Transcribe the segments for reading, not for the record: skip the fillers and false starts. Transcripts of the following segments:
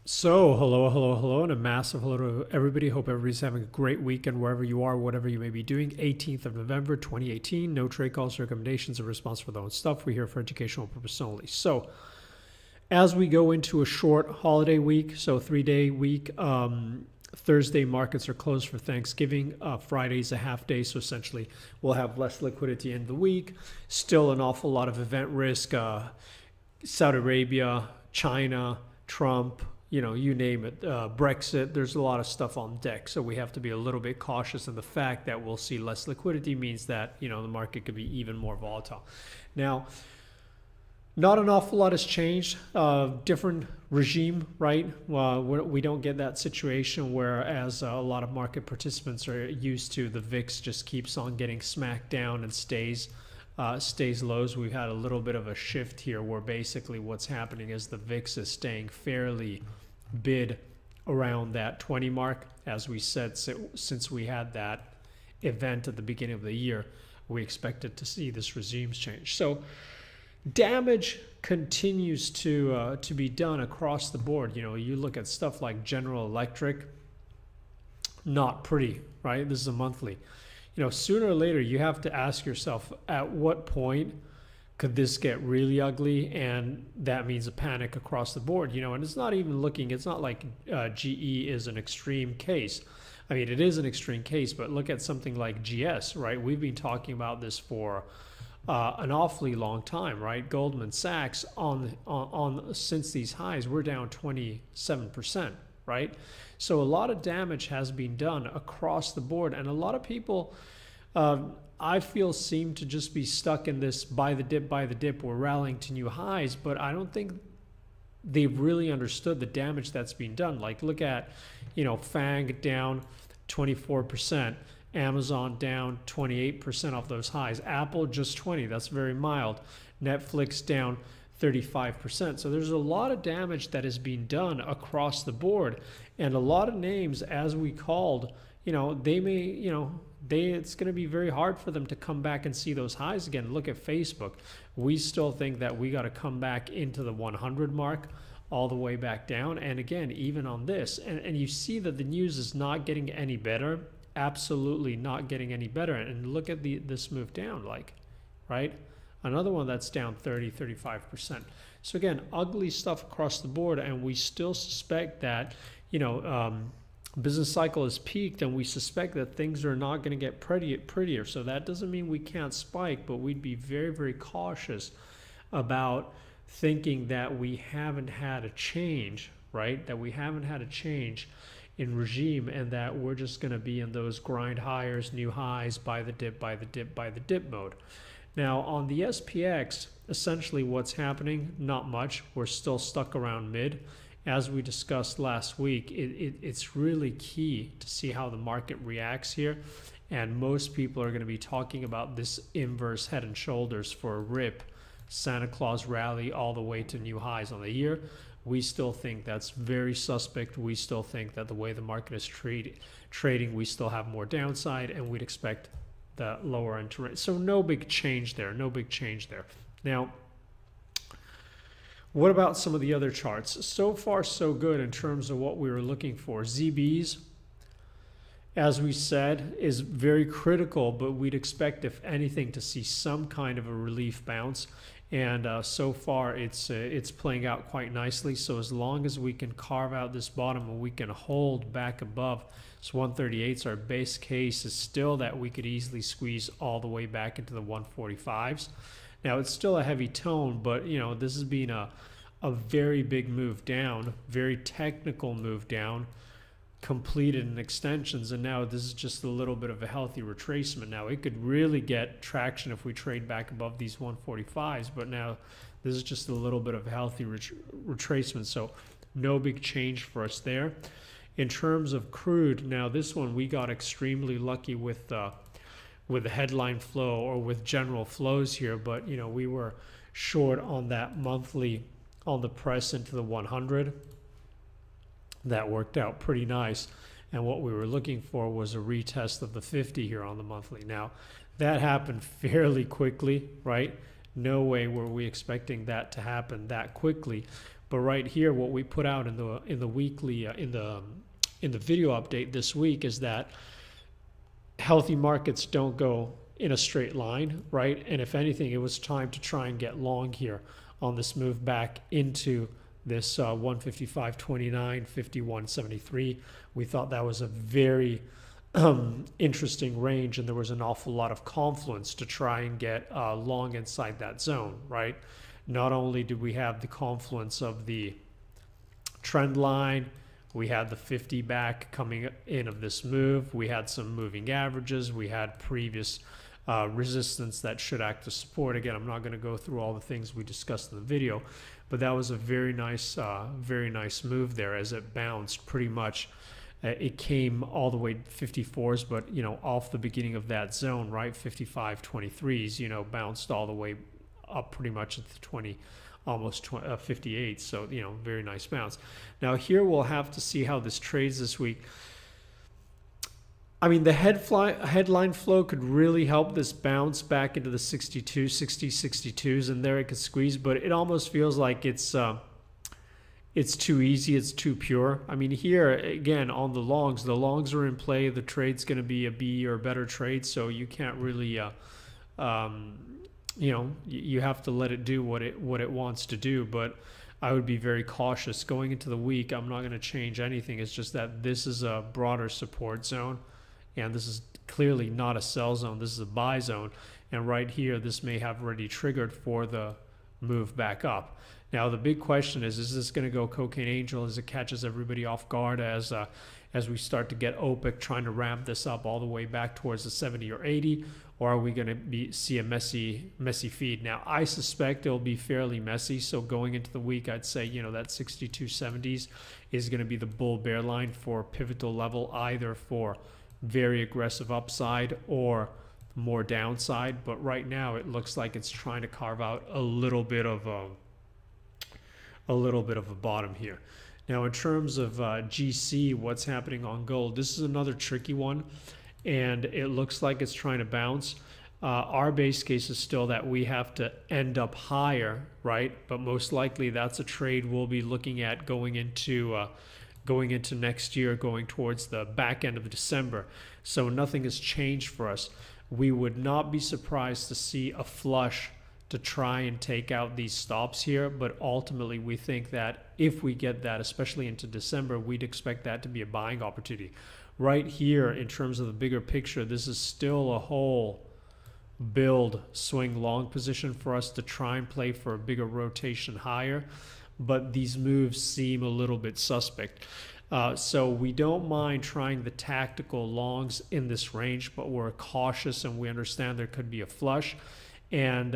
So, hello, and a massive hello to everybody. Hope everybody's having a great weekend wherever you are, whatever you may be doing. 18th of November, 2018. No trade calls, recommendations, or response for their own stuff. We're here for educational purpose only. So, as we go into a short holiday week, so 3-day week, Thursday markets are closed for Thanksgiving. Friday's a half day, so essentially we'll have less liquidity in the week. Still an awful lot of event risk. Saudi Arabia, China, Trump, you name it, Brexit, there's a lot of stuff on deck. So we have to be a little bit cautious. And the fact that we'll see less liquidity means that, the market could be even more volatile. Now, not an awful lot has changed. Different regime, right? We don't get that situation whereas a lot of market participants are used to the VIX just keeps on getting smacked down and stays lows. We've had a little bit of a shift here where basically what's happening is the VIX is staying fairly bid around that 20 mark. As we said, since we had that event at the beginning of the year, we expected to see this regime change. So damage continues to be done across the board. You look at stuff like General Electric, not pretty, right? This is a monthly. Sooner or later, you have to ask yourself, at what point could this get really ugly? And that means a panic across the board, and it's not like GE is an extreme case. I mean, it is an extreme case, but look at something like GS, right? We've been talking about this for an awfully long time, right? Goldman Sachs on since these highs, we're down 27%, right? So a lot of damage has been done across the board, and a lot of people, I feel, seem to just be stuck in this buy the dip. We're rallying to new highs, but I don't think they've really understood the damage that's been done. Like, look at, FANG down 24%, Amazon down 28% off those highs, Apple just 20. That's very mild. Netflix down 35%. So there's a lot of damage that is being done across the board, and a lot of names, as we called, they may, it's going to be very hard for them to come back and see those highs again. Look at Facebook. We still think that we got to come back into the 100 mark all the way back down. And again, even on this, and you see that the news is not getting any better, absolutely not getting any better. And look at this move down, right? Another one that's down 35%. So again, ugly stuff across the board, and we still suspect that, business cycle has peaked, and we suspect that things are not going to get prettier. So that doesn't mean we can't spike, but we'd be very, very cautious about thinking that we haven't had a change, right? That we haven't had a change in regime, and that we're just going to be in those grind higher, new highs, buy the dip mode. Now, on the SPX, essentially what's happening, not much. We're still stuck around mid. As we discussed last week, it's really key to see how the market reacts here. And most people are going to be talking about this inverse head and shoulders for a rip, Santa Claus rally all the way to new highs on the year. We still think that's very suspect. We still think that the way the market is trading, we still have more downside, and we'd expect the lower end to rate. So no big change there. Now, what about some of the other charts? So far, so good in terms of what we were looking for. ZBs, as we said, is very critical, but we'd expect, if anything, to see some kind of a relief bounce. And so far, it's playing out quite nicely. So as long as we can carve out this bottom and we can hold back above, so 138's our base case is still that we could easily squeeze all the way back into the 145s. Now, it's still a heavy tone, but this has been a very big move down, very technical move down, completed in extensions, and now this is just a little bit of a healthy retracement. Now, it could really get traction if we trade back above these 145s, but now this is just a little bit of a healthy retracement, so no big change for us there. In terms of crude, now this one we got extremely lucky with the headline flow, or with general flows here, but we were short on that monthly on the press into the 100. That worked out pretty nice, and what we were looking for was a retest of the 50 here on the monthly. Now, that happened fairly quickly, right? No way were we expecting that to happen that quickly, But right here, what we put out in the weekly in the video update this week is that healthy markets don't go in a straight line, right? And if anything, it was time to try and get long here on this move back into this 155.29, 51.73. We thought that was a very interesting range, and there was an awful lot of confluence to try and get long inside that zone, right? Not only did we have the confluence of the trend line, we had the 50 back coming in of this move, we had some moving averages, we had previous resistance that should act as support. Again, I'm not going to go through all the things we discussed in the video, but that was a very nice move there as it bounced pretty much. It came all the way 54s, but off the beginning of that zone, right, 55.23s, bounced all the way up pretty much at the 20, almost 58. So very nice bounce. Now here we'll have to see how this trades this week. I mean, the headline flow could really help this bounce back into the 60, 62s, and there it could squeeze. But it almost feels like it's too easy, it's too pure. I mean, here again on the longs are in play. The trade's going to be a B or better trade, so you can't really, you have to let it do what it wants to do. But I would be very cautious going into the week. I'm not going to change anything. It's just that this is a broader support zone, and this is clearly not a sell zone. This is a buy zone, and right here, this may have already triggered for the move back up. Now, the big question is this going to go cocaine angel as it catches everybody off guard as we start to get OPEC trying to ramp this up all the way back towards the 70 or 80, or are we going to see a messy feed? Now, I suspect it'll be fairly messy, so going into the week, I'd say, that 62.70s is going to be the bull bear line for pivotal level, either for very aggressive upside or more downside. But right now, it looks like it's trying to carve out a little bit of a bottom here. Now, in terms of GC, what's happening on gold? This is another tricky one, and it looks like it's trying to bounce. Our base case is still that we have to end up higher, right? But most likely that's a trade we'll be looking at going into next year, going towards the back end of December. So nothing has changed for us. We would not be surprised to see a flush to try and take out these stops here, but ultimately we think that if we get that, especially into December, we'd expect that to be a buying opportunity. Right here, in terms of the bigger picture, this is still a whole build swing long position for us to try and play for a bigger rotation higher, but these moves seem a little bit suspect. So we don't mind trying the tactical longs in this range, but we're cautious and we understand there could be a flush. And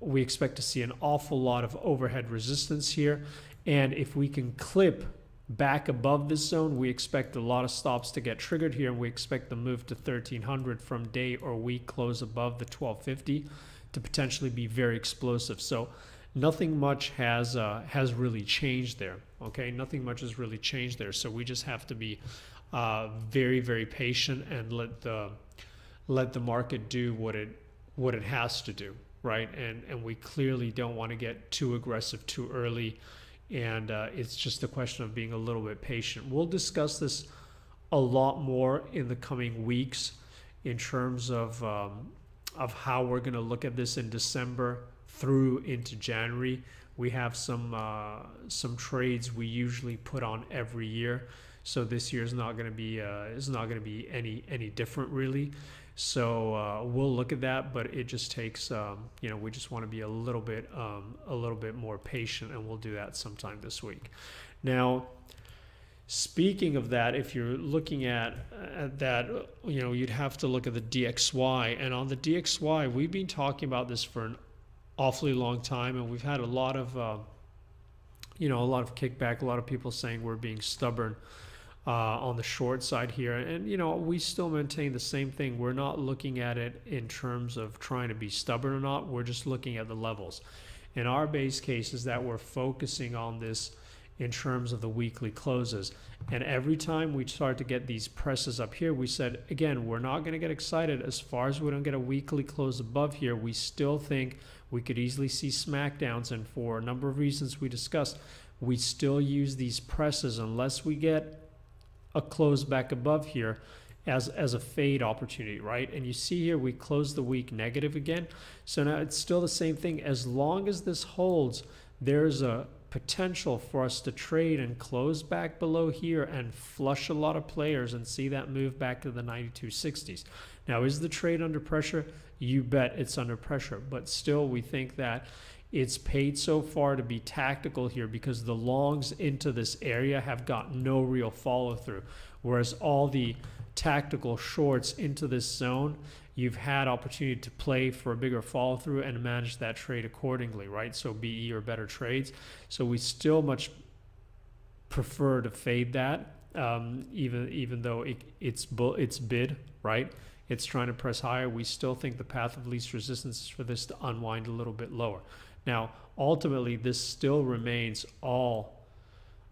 we expect to see an awful lot of overhead resistance here. And if we can clip back above this zone, we expect a lot of stops to get triggered here. And we expect the move to 1300 from day or week close above the 1250 to potentially be very explosive. So nothing much has really changed there. Okay, nothing much has really changed there. So we just have to be very, very patient and let the market do what it has to do, right? And we clearly don't want to get too aggressive too early, and it's just a question of being a little bit patient. We'll discuss this a lot more in the coming weeks in terms of how we're going to look at this in December through into January. We have some trades we usually put on every year, so this year is not going to be any different really. So we'll look at that, but it just takes we just want to be a little bit more patient, and we'll do that sometime this week. Now, speaking of that, if you're looking at that, you'd have to look at the DXY, and on the DXY, we've been talking about this for an awfully long time, and we've had a lot of kickback, a lot of people saying we're being stubborn on the short side here, and we still maintain the same thing. We're not looking at it in terms of trying to be stubborn or not. We're just looking at the levels, and our base case is that we're focusing on this in terms of the weekly closes. And every time we start to get these presses up here, we said, again, we're not going to get excited as far as we don't get a weekly close above here. We still think we could easily see smackdowns, and for a number of reasons we discussed, we still use these presses unless we get a close back above here as a fade opportunity, right? And you see here we close the week negative again. So now it's still the same thing. As long as this holds, there's a potential for us to trade and close back below here and flush a lot of players and see that move back to the 92.60s. Now, is the trade under pressure? You bet it's under pressure, but still we think that it's paid so far to be tactical here because the longs into this area have got no real follow through, whereas all the tactical shorts into this zone, you've had opportunity to play for a bigger follow through and manage that trade accordingly, right? So BE or better trades. So we still much prefer to fade that, even though it's bid, right? It's trying to press higher. We still think the path of least resistance is for this to unwind a little bit lower. Now, ultimately, this still remains all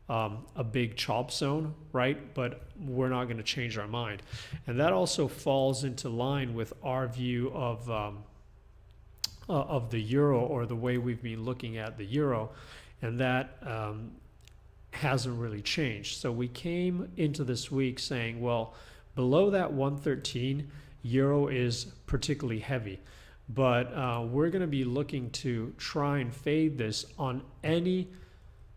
a big chop zone, right? But we're not going to change our mind. And that also falls into line with our view of the euro, or the way we've been looking at the euro, and that hasn't really changed. So we came into this week saying, well, below that 113, euro is particularly heavy. But we're going to be looking to try and fade this on any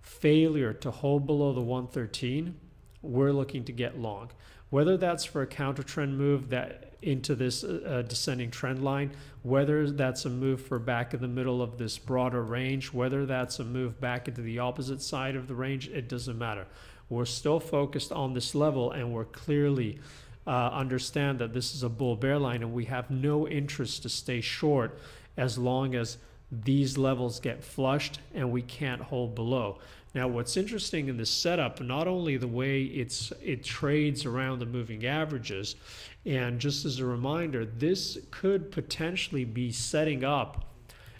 failure to hold below the 113. We're looking to get long, whether that's for a counter trend move that into this descending trend line, whether that's a move for back in the middle of this broader range, whether that's a move back into the opposite side of the range, it doesn't matter. We're still focused on this level, and we're clearly understand that this is a bull bear line, and we have no interest to stay short as long as these levels get flushed and we can't hold below. Now, what's interesting in this setup, not only the way it trades around the moving averages, and just as a reminder, this could potentially be setting up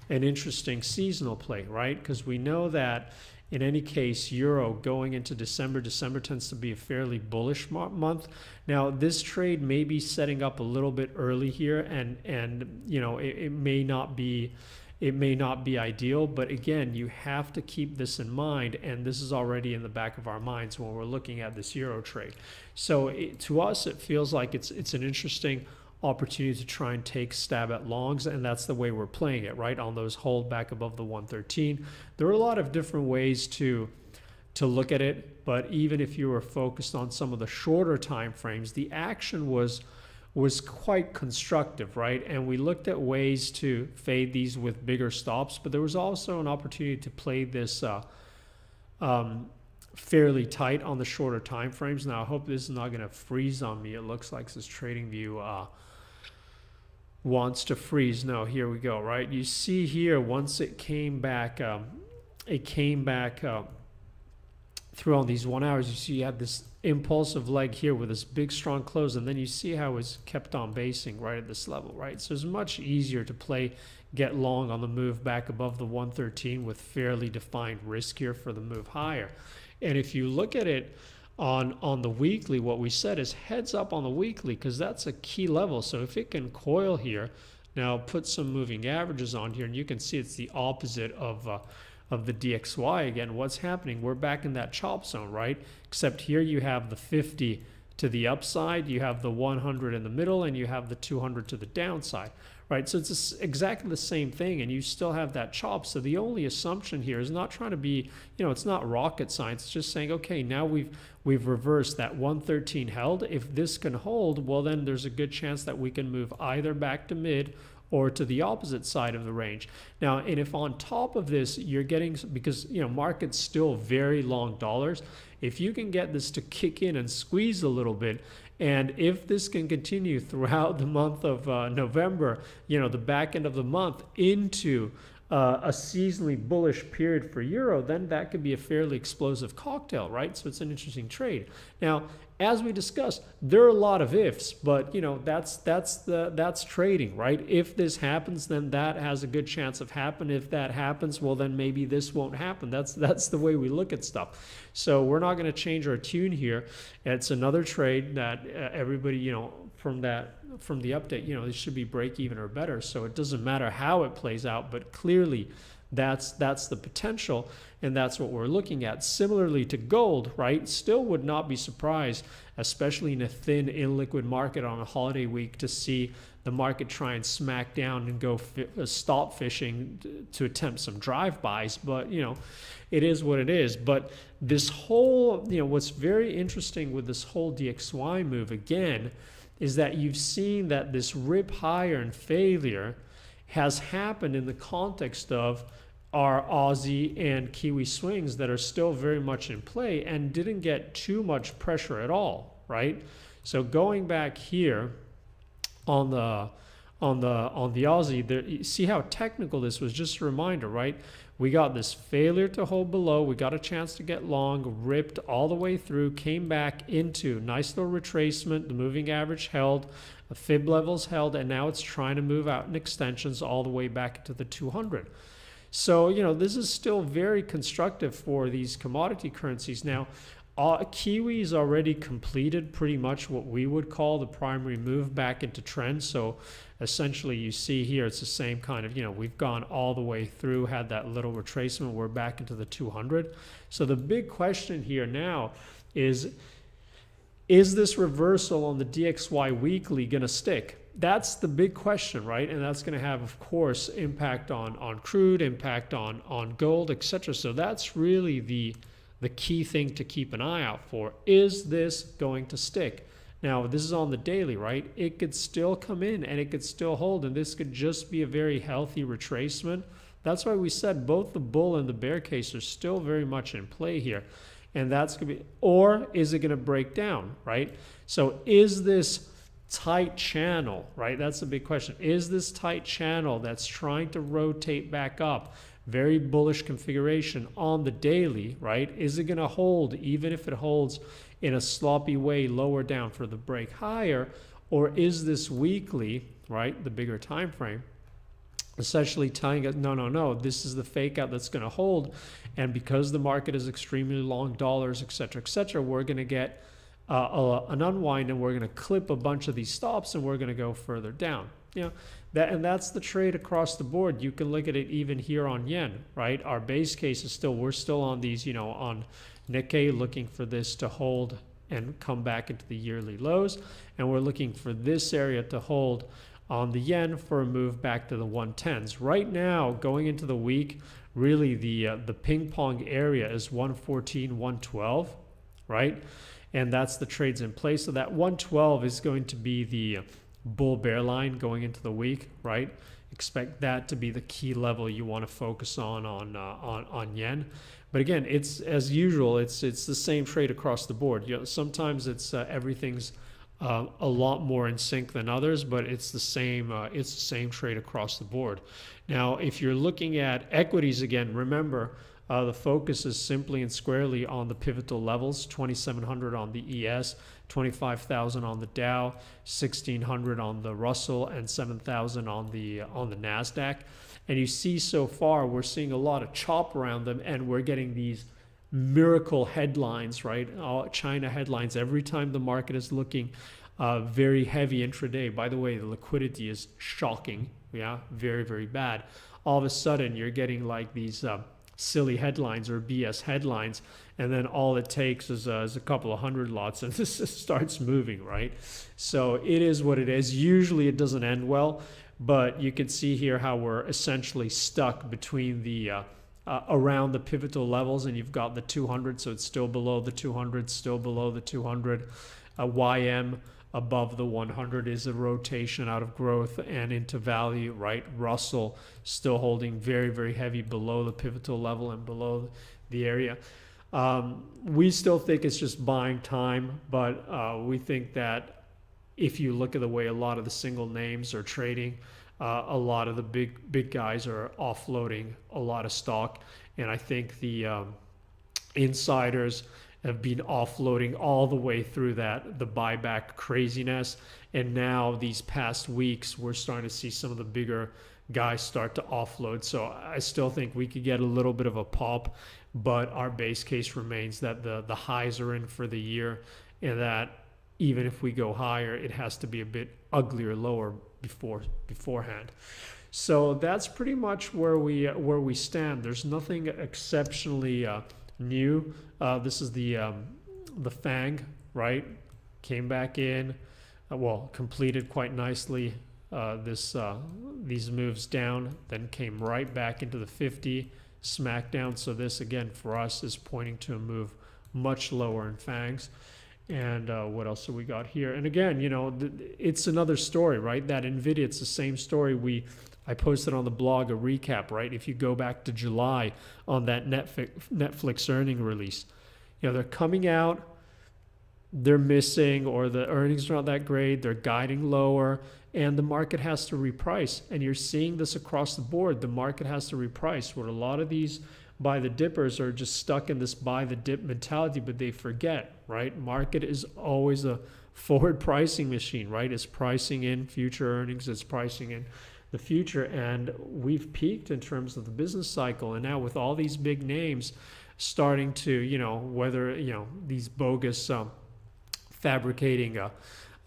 an interesting seasonal play, right? Because we know that in any case, euro going into December tends to be a fairly bullish month. Now, this trade may be setting up a little bit early here, and you know, it may not be ideal, but again, you have to keep this in mind, and this is already in the back of our minds when we're looking at this euro trade. So to us, it feels like it's an interesting opportunity to try and take stab at longs, and that's the way we're playing it, right? On those hold back above the 113. There are a lot of different ways to look at it, but even if you were focused on some of the shorter time frames, the action was quite constructive, right? And we looked at ways to fade these with bigger stops, but there was also an opportunity to play this fairly tight on the shorter time frames. Now, I hope this is not going to freeze on me. It looks like this trading view wants to freeze. No, here we go, right? You see here, once it came back through on these 1 hours, you see you had this impulsive leg here with this big strong close, and then you see how it's kept on basing right at this level, right? So it's much easier to get long on the move back above the 113 with fairly defined risk here for the move higher. And if you look at it on the weekly, what we said is heads up on the weekly, because that's a key level. So if it can coil here, now put some moving averages on here, and you can see it's the opposite of the DXY again. What's happening? We're back in that chop zone, right? Except here you have the 50 to the upside, you have the 100 in the middle, and you have the 200 to the downside, right? So it's exactly the same thing, and you still have that chop. So the only assumption here is not trying to be, it's not rocket science. It's just saying, okay, now we've reversed that 113 held. If this can hold, well, then there's a good chance that we can move either back to mid or to the opposite side of the range. Now, and if on top of this, you're getting, because, market's still very long dollars, if you can get this to kick in and squeeze a little bit, and if this can continue throughout the month of November, the back end of the month into a seasonally bullish period for euro, then that could be a fairly explosive cocktail, right? So it's an interesting trade. Now, as we discussed, there are a lot of ifs, but that's trading, right? If this happens, then that has a good chance of happening. If that happens, well, then maybe this won't happen. That's the way we look at stuff. So we're not going to change our tune here. It's another trade that everybody, from the update, it should be break even or better. So it doesn't matter how it plays out, but clearly that's the potential, and that's what we're looking at. Similarly to gold, right? Still would not be surprised, especially in a thin, illiquid market on a holiday week, to see the market try and smack down and go stop fishing to attempt some drive-bys. But, it is what it is. But this whole, what's very interesting with this whole DXY move, again, is that you've seen that this rip higher and failure has happened in the context of our Aussie and Kiwi swings that are still very much in play and didn't get too much pressure at all, right? So going back here on the Aussie, there, you see how technical this was. Just a reminder, right? We got this failure to hold below. We got a chance to get long, ripped all the way through, came back into nice little retracement. The moving average held, the fib levels held, and now it's trying to move out in extensions all the way back to the 200. So, this is still very constructive for these commodity currencies. Now, Kiwi's already completed pretty much what we would call the primary move back into trend. So essentially you see here, it's the same kind of, we've gone all the way through, had that little retracement, we're back into the 200. So the big question here now is this reversal on the DXY weekly going to stick? That's the big question, right? And that's going to have, of course, impact on crude, impact on gold, etc. So that's really the key thing to keep an eye out for. Is this going to stick? Now, this is on the daily, right? It could still come in and it could still hold, and this could just be a very healthy retracement. That's why we said both the bull and the bear case are still very much in play here. And that's going to be, or is it going to break down, right? So is this tight channel, right? That's the big question. Is this tight channel that's trying to rotate back up, very bullish configuration on the daily, right? Is it going to hold even if it holds in a sloppy way lower down for the break higher? Or is this weekly, right, the bigger time frame, essentially telling us, no, this is the fake out that's going to hold, and because the market is extremely long dollars, etc., we're going to get an unwind, and we're going to clip a bunch of these stops, and we're going to go further down. That's the trade across the board. You can look at it even here on yen, right? Our base case is we're still on these, on Nikkei, looking for this to hold and come back into the yearly lows, and we're looking for this area to hold on the yen for a move back to the 110s. Right now, going into the week, really the ping pong area is 114, 112, right? And that's the trades in place. So that 112 is going to be the bull bear line going into the week, right? Expect that to be the key level you want to focus on yen. But again, it's as usual, it's the same trade across the board. Sometimes it's everything's a lot more in sync than others, but it's the same trade across the board. Now, if you're looking at equities again, remember the focus is simply and squarely on the pivotal levels: 2,700 on the ES, 25,000 on the Dow, 1,600 on the Russell, and 7,000 on the Nasdaq. And you see so far we're seeing a lot of chop around them, and we're getting these miracle headlines, right? China headlines every time the market is looking very heavy intraday. By the way, the liquidity is shocking, very, very bad. All of a sudden you're getting like these silly headlines or BS headlines, and then all it takes is a couple of hundred lots and this starts moving, right? So it is what it is. Usually it doesn't end well, but you can see here how we're essentially stuck between the around the pivotal levels, and you've got the 200, so it's still below the 200, still below the 200. YM above the 100 is a rotation out of growth and into value, right? Russell still holding very, very heavy below the pivotal level and below the area. We still think it's just buying time, but we think that if you look at the way a lot of the single names are trading, A lot of the big guys are offloading a lot of stock, and I think the insiders have been offloading all the way through the buyback craziness. And now these past weeks, we're starting to see some of the bigger guys start to offload. So I still think we could get a little bit of a pop, but our base case remains that the highs are in for the year, and that even if we go higher, it has to be a bit uglier lower beforehand. So that's pretty much where we stand. There's nothing exceptionally new. This is the FANG, right? Came back in, well, completed quite nicely these moves down, then came right back into the 50 smackdown. So this again for us is pointing to a move much lower in FANGs. And what else have we got here? And again, you know, it's another story, right? That NVIDIA, it's the same story. I posted on the blog a recap, right? If you go back to July on that Netflix earning release, you know, they're coming out, they're missing, or the earnings are not that great, they're guiding lower, and the market has to reprice. And you're seeing this across the board. The market has to reprice, where a lot of these buy the dippers are just stuck in this buy the dip mentality, but they forget, right? Market is always a forward pricing machine, right? It's pricing in future earnings, it's pricing in the future. And we've peaked in terms of the business cycle. And now with all these big names starting to, you know, whether, you know, these bogus fabricating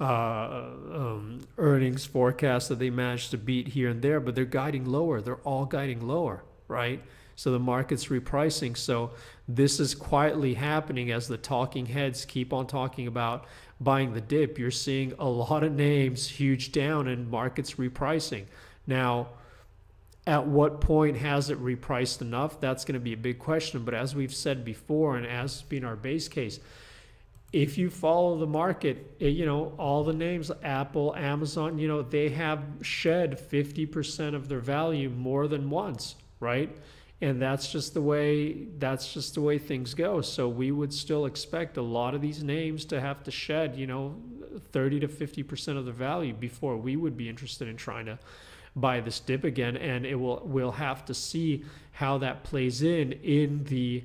earnings forecasts that they managed to beat here and there, but they're guiding lower. They're all guiding lower, right? So the market's repricing. So this is quietly happening as the talking heads keep on talking about buying the dip. You're seeing a lot of names huge down and markets repricing. Now, at what point has it repriced enough? That's going to be a big question. But as we've said before, and as has been our base case, if you follow the market, you know, all the names, Apple, Amazon, you know, they have shed 50% of their value more than once, right? And that's just the way things go. So we would still expect a lot of these names to have to shed, you know, 30 to 50% of the value before we would be interested in trying to buy this dip again. And we'll have to see how that plays in the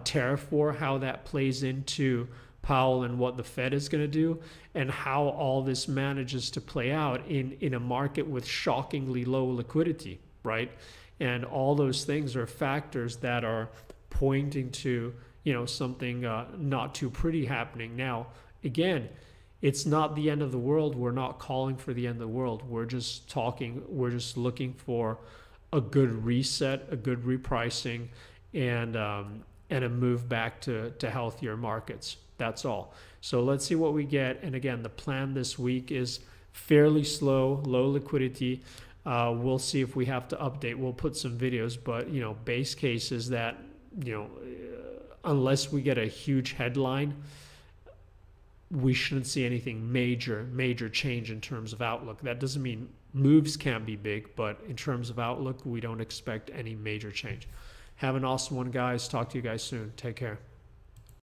tariff war, how that plays into Powell and what the Fed is going to do, and how all this manages to play out in a market with shockingly low liquidity, right? And all those things are factors that are pointing to, you know, something not too pretty happening. Now, again, it's not the end of the world. We're not calling for the end of the world. We're just looking for a good reset, a good repricing, and a move back to healthier markets. That's all. So let's see what we get. And again, the plan this week is fairly slow, low liquidity. We'll see if we have to update. We'll put some videos, but, you know, base case is that, you know, unless we get a huge headline, we shouldn't see anything major change in terms of outlook. That doesn't mean moves can't be big, but in terms of outlook, we don't expect any major change. Have an awesome one, guys. Talk to you guys soon. Take care.